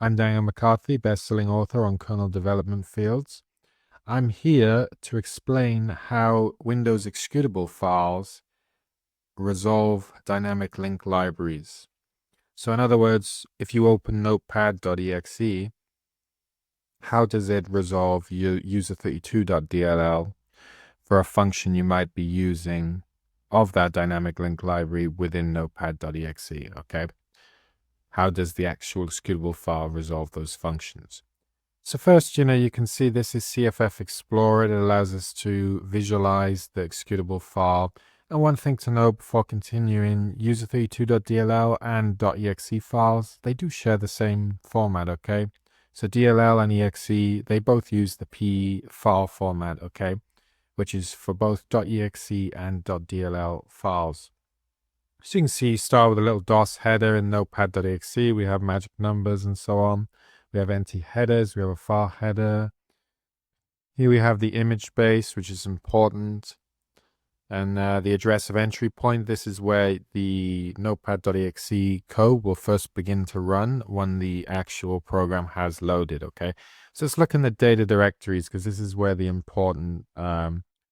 I'm Daniel McCarthy, best-selling author on kernel development fields. I'm here to explain how Windows executable files resolve dynamic link libraries. So in other words, if you open notepad.exe, how does it resolve user32.dll for a function you might be using of that dynamic link library within notepad.exe, okay? How does the actual executable file resolve those functions? So first, you can see this is CFF Explorer. It allows us to visualize the executable file. And one thing to know before continuing, user32.dll and .exe files, they do share the same format, okay? So DLL and exe, they both use the P file format, okay? Which is for both .exe and .dll files. So you can see, start with a little DOS header in notepad.exe. We have magic numbers and so on. We have empty headers. We have a file header. Here we have the image base, which is important. And the address of entry point. This is where the notepad.exe code will first begin to run when the actual program has loaded, okay? So let's look in the data directories, because this is where the important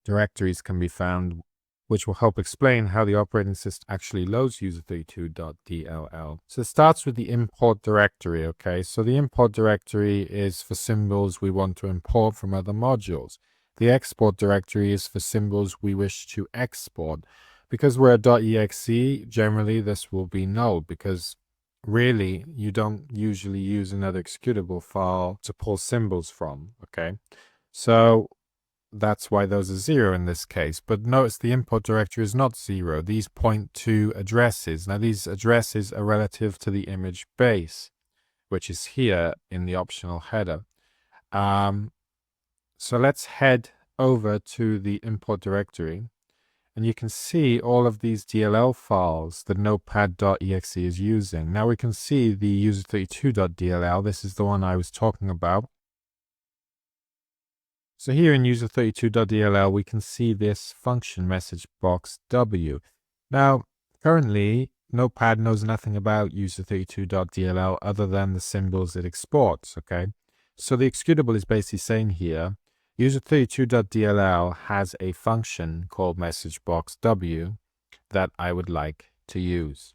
directories can be found, which will help explain how the operating system actually loads user32.dll. So it starts with the import directory, okay? So the import directory is for symbols we want to import from other modules. The export directory is for symbols we wish to export. Because we're a .exe, generally this will be null, because really you don't usually use another executable file to pull symbols from, okay? So that's why those are 0 in this case. But notice the import directory is not 0. These point to addresses. Now these addresses are relative to the image base, which is here in the optional header. So let's head over to the import directory, and you can see all of these DLL files that notepad.exe is using. Now we can see the user32.dll. This is the one I was talking about. So here in user32.dll, we can see this function message box W. Now, currently, Notepad knows nothing about user32.dll other than the symbols it exports, okay? So the executable is basically saying here, user32.dll has a function called messageboxW that I would like to use.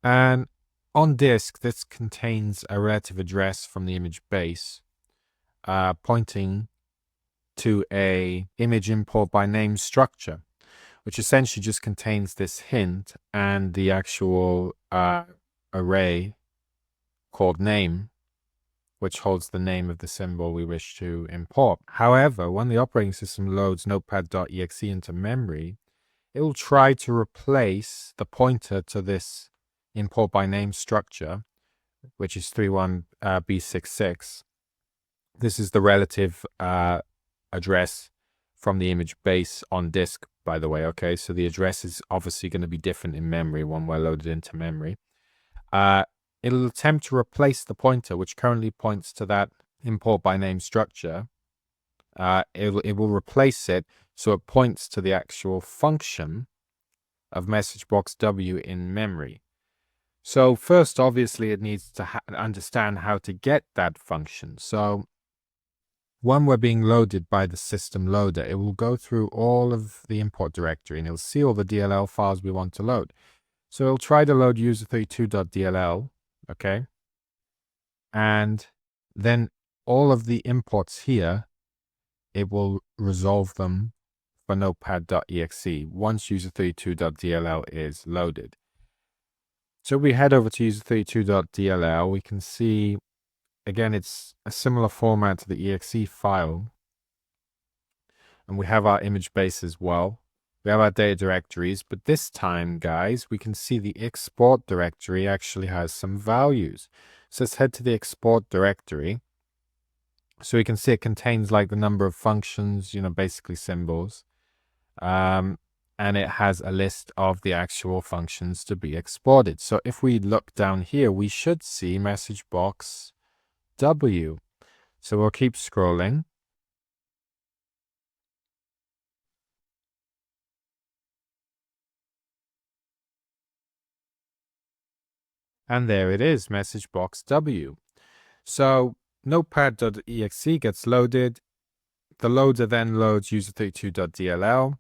And on disk, this contains a relative address from the image base, pointing to a image import by name structure, which essentially just contains this hint and the actual array called name, which holds the name of the symbol we wish to import. However, when the operating system loads notepad.exe into memory, it will try to replace the pointer to this import by name structure, which is 31b66. This is the relative address from the image base on disk, by the way, okay? So the address is obviously going to be different in memory when we're loaded into memory. It'll attempt to replace the pointer, which currently points to that import by name structure. It will replace it so it points to the actual function of messageboxW in memory. So first, obviously, it needs to understand how to get that function. So when we're being loaded by the system loader, it will go through all of the import directory and it'll see all the DLL files we want to load. So it'll try to load user32.dll, okay? And then all of the imports here, it will resolve them for notepad.exe once user32.dll is loaded. So we head over to user32.dll, we can see, again, it's a similar format to the exe file. And we have our image base as well. We have our data directories, but this time, guys, we can see the export directory actually has some values. So let's head to the export directory. So we can see it contains like the number of functions, basically symbols. And it has a list of the actual functions to be exported. So if we look down here, we should see message box W. So we'll keep scrolling. And there it is, message box W. So notepad.exe gets loaded. The loader then loads user32.dll.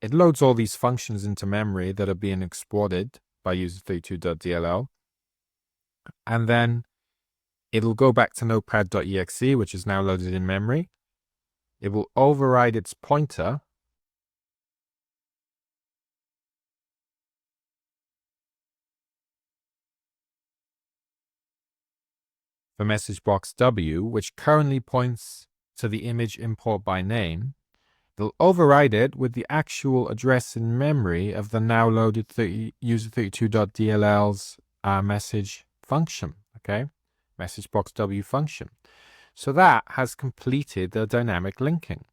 It loads all these functions into memory that are being exported by user32.dll. And then it'll go back to notepad.exe, which is now loaded in memory. It will override its pointer for message box W, which currently points to the image import by name. It'll override it with the actual address in memory of the now loaded user32.dll's message function, okay? Message box W function. So that has completed the dynamic linking.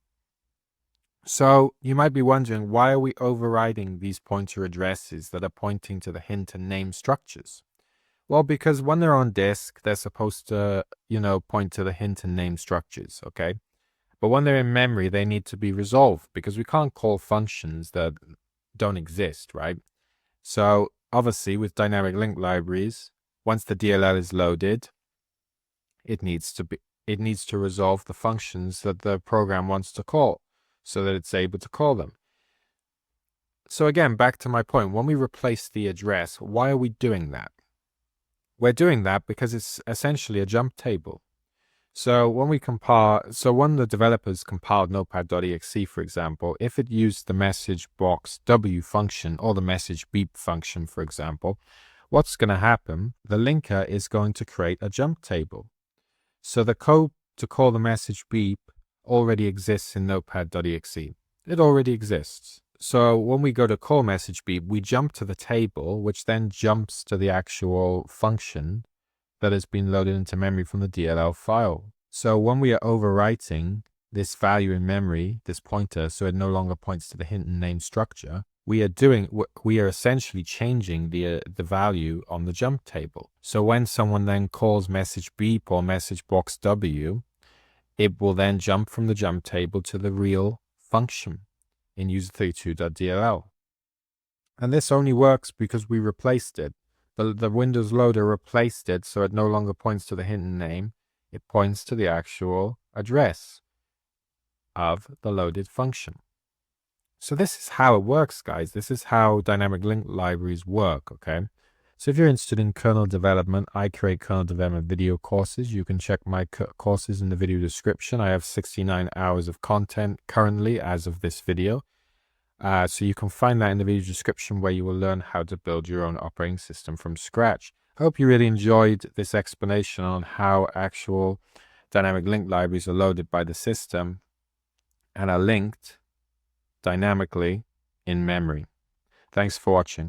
So you might be wondering, why are we overriding these pointer addresses that are pointing to the hint and name structures? Well, because when they're on disk, they're supposed to, point to the hint and name structures, okay? But when they're in memory, they need to be resolved because we can't call functions that don't exist, right? So obviously with dynamic link libraries, once the DLL is loaded, it needs to resolve the functions that the program wants to call so that it's able to call them. So again, back to my point, when we replace the address, why are we doing that? We're doing that because it's essentially a jump table. So when the developers compiled notepad.exe, for example, if it used the message box W function or the message beep function, for example, what's going to happen? The linker is going to create a jump table. So the code to call the message beep already exists in notepad.exe. It already exists. So when we go to call message beep, we jump to the table, which then jumps to the actual function that has been loaded into memory from the DLL file. So when we are overwriting this value in memory, this pointer, so it no longer points to the hint and name structure, we are essentially changing the value on the jump table. So when someone then calls message beep or message box W, it will then jump from the jump table to the real function in user32.dll. And this only works because we replaced it. The Windows loader replaced it, so it no longer points to the hint and name. It points to the actual address of the loaded function. So this is how it works, guys. This is how dynamic link libraries work, okay? So if you're interested in kernel development, I create kernel development video courses. You can check my courses in the video description. I have 69 hours of content currently as of this video. So you can find that in the video description, where you will learn how to build your own operating system from scratch. I hope you really enjoyed this explanation on how actual dynamic link libraries are loaded by the system and are linked dynamically in memory. Thanks for watching.